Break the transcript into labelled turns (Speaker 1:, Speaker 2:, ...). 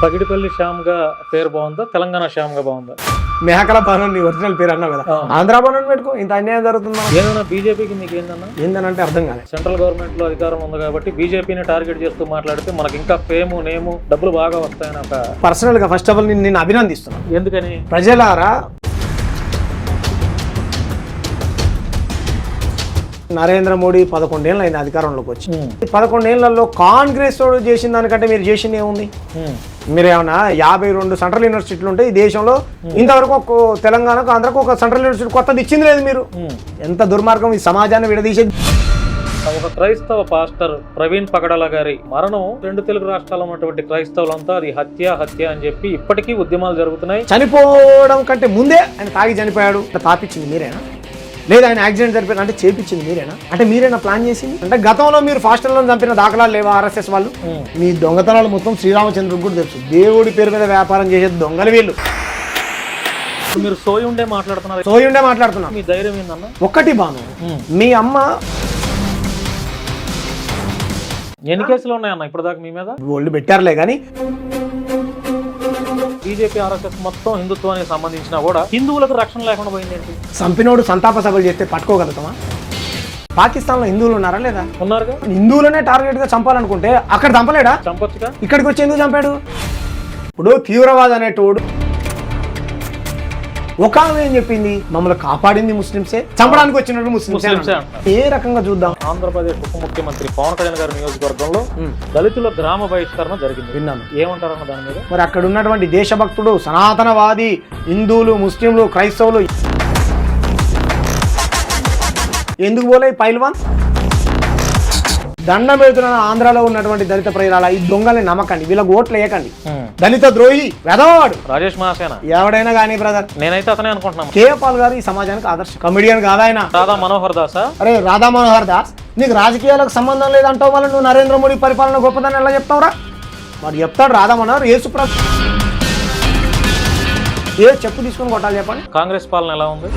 Speaker 1: పగిడిపల్లి శ్యామ్ గా పేరు బాగుందా, తెలంగాణ శ్యామ్ గా బాగుందా?
Speaker 2: మేకల భవన్ నీ ఒరిజినల్ పేరు అన్నావు కదా, ఆంధ్ర భవన్ పెట్టుకో. ఇంత అన్యాయం జరుగుతుంది.
Speaker 1: ఏదైనా బీజేపీకి నీకు
Speaker 2: ఏందనంటే అర్థం కాదు.
Speaker 1: సెంట్రల్ గవర్నమెంట్ లో అధికారం ఉంది కాబట్టి బీజేపీని టార్గెట్ చేస్తూ మాట్లాడితే మనకి ఇంకా ఫేము నేము డబ్బులు బాగా వస్తాయని ఒక
Speaker 2: పర్సనల్ గా ఫస్ట్ ఆఫ్ ఆల్ నేను అభినందిస్తున్నాను.
Speaker 1: ఎందుకని?
Speaker 2: ప్రజలారా, నరేంద్ర మోడీ 11 ఏళ్ళు అయింది అధికారంలోకి వచ్చి. 11 ఏళ్లలో కాంగ్రెస్ చేసిన దానికంటే మీరు చేసింది ఏముంది? మీరు ఏమన్నా 52 సెంట్రల్ యూనివర్సిటీలు ఉంటాయి ఈ దేశంలో, ఇంతవరకు ఒక తెలంగాణకు ఆంధ్రకు ఒక సెంట్రల్ యూనివర్సిటీ కొత్తది ఇచ్చింది లేదు మీరు. ఎంత దుర్మార్గం! ఈ సమాజాన్ని విడదీసేది.
Speaker 1: ఒక క్రైస్తవ పాస్టర్ ప్రవీణ్ పగడాల గారి మరణం 2 తెలుగు రాష్ట్రాల్లో ఉన్నటువంటి క్రైస్తవులంతా అది హత్య అని చెప్పి ఇప్పటికీ ఉద్యమాలు జరుగుతున్నాయి.
Speaker 2: చనిపోవడం కంటే ముందే ఆయన తాగి చనిపోయాడు. తాపించింది మీరేనా? లేదా ఆయన యాక్సిడెంట్ జరిపోయిన అంటే చేపించింది మీరేనా? అంటే మీరేనా ప్లాన్ చేసింది? అంటే గతంలో మీరు ఫాస్టర్లను చంపిన దాఖలాలు లేవా ఆర్ఎస్ఎస్ వాళ్ళు? మీ దొంగతనాలు మొత్తం శ్రీరామచంద్రుడికి కూడా తెలుసు. దేవుడి పేరు మీద వ్యాపారం చేసే దొంగలు వీళ్ళు.
Speaker 1: మీరు సోయి ఉండే మాట్లాడుతున్నా. మీ ధైర్యం ఏందన్నా?
Speaker 2: ఒక్కటి బాను, మీ అమ్మ
Speaker 1: ఎన్ని కేసులు ఉన్నాయన్న ఇప్పటిదాకా మీ మీద?
Speaker 2: ఒళ్ళు పెట్టారులే కానీ
Speaker 1: బీజేపీ ఆర్ఎస్ఎస్ మొత్తం హిందుత్వానికి సంబంధించినా కూడా హిందువులకు రక్షణ లేకుండా పోయింది.
Speaker 2: సంపినోడు సంతాప సభలు చేస్తే పట్టుకోగలుగుతామా? పాకిస్తాన్ లో హిందువులు ఉన్నారా లేదా?
Speaker 1: ఉన్నారుగా.
Speaker 2: హిందువులనే టార్గెట్ గా చంపాలనుకుంటే అక్కడ చంపలేడా?
Speaker 1: చంపొచ్చుగా.
Speaker 2: ఇక్కడికి వచ్చి ఎందుకు చంపాడు? ఇప్పుడు తీవ్రవాద అనేటోడు ఒక ఆమె ఏం చెప్పింది? మమ్మల్ని కాపాడింది ముస్లింసే, చంపడానికి వచ్చినట్టు ముస్లింసే. ఏ రకంగా చూద్దాం?
Speaker 1: ఆంధ్రప్రదేశ్ ఉప ముఖ్యమంత్రి పవన్ కళ్యాణ్ గారి నియోజకవర్గంలో దళితుల గ్రామ బహిష్కరణ జరిగింది.
Speaker 2: విన్నాను.
Speaker 1: ఏమంటారన్న దాని మీద?
Speaker 2: మరి అక్కడ ఉన్నటువంటి దేశభక్తుడు, సనాతనవాది, హిందువులు, ముస్లింలు, క్రైస్తవులు ఎందుకు పోలే పైల్వాన్? దండం పెడుతున్న ఆంధ్రాలో ఉన్నటువంటి దళిత ప్రజల ఈ దొంగల్ని నమ్మకండి, వీళ్ళకి ఓట్లు వేయకండి. దళిత ద్రోహి వెదవాడు
Speaker 1: రాజేష్ మహాసేన
Speaker 2: ఎవడైనా కానీ బ్రదర్,
Speaker 1: నేనైతే అతనే అనుకుంటున్నాను.
Speaker 2: కేఏ పాల్ గారు ఈ సమాజానికి ఆదర్శం. కమెడియన్ కాదా ఆయన?
Speaker 1: రాధా మనోహర్ దాస్.
Speaker 2: అరే రాధా మనోహర్ దాస్, నీకు రాజకీయాలకు సంబంధం లేదంటావు వల్ల నువ్వు నరేంద్ర మోడీ పరిపాలన గొప్పదని ఎలా చెప్తావురా? వాడు చెప్తాడు రాధా మనోహర్ ఏ చెప్పు తీసుకొని కొట్టాలి చెప్పండి.
Speaker 1: కాంగ్రెస్ పాలన ఎలా ఉంది?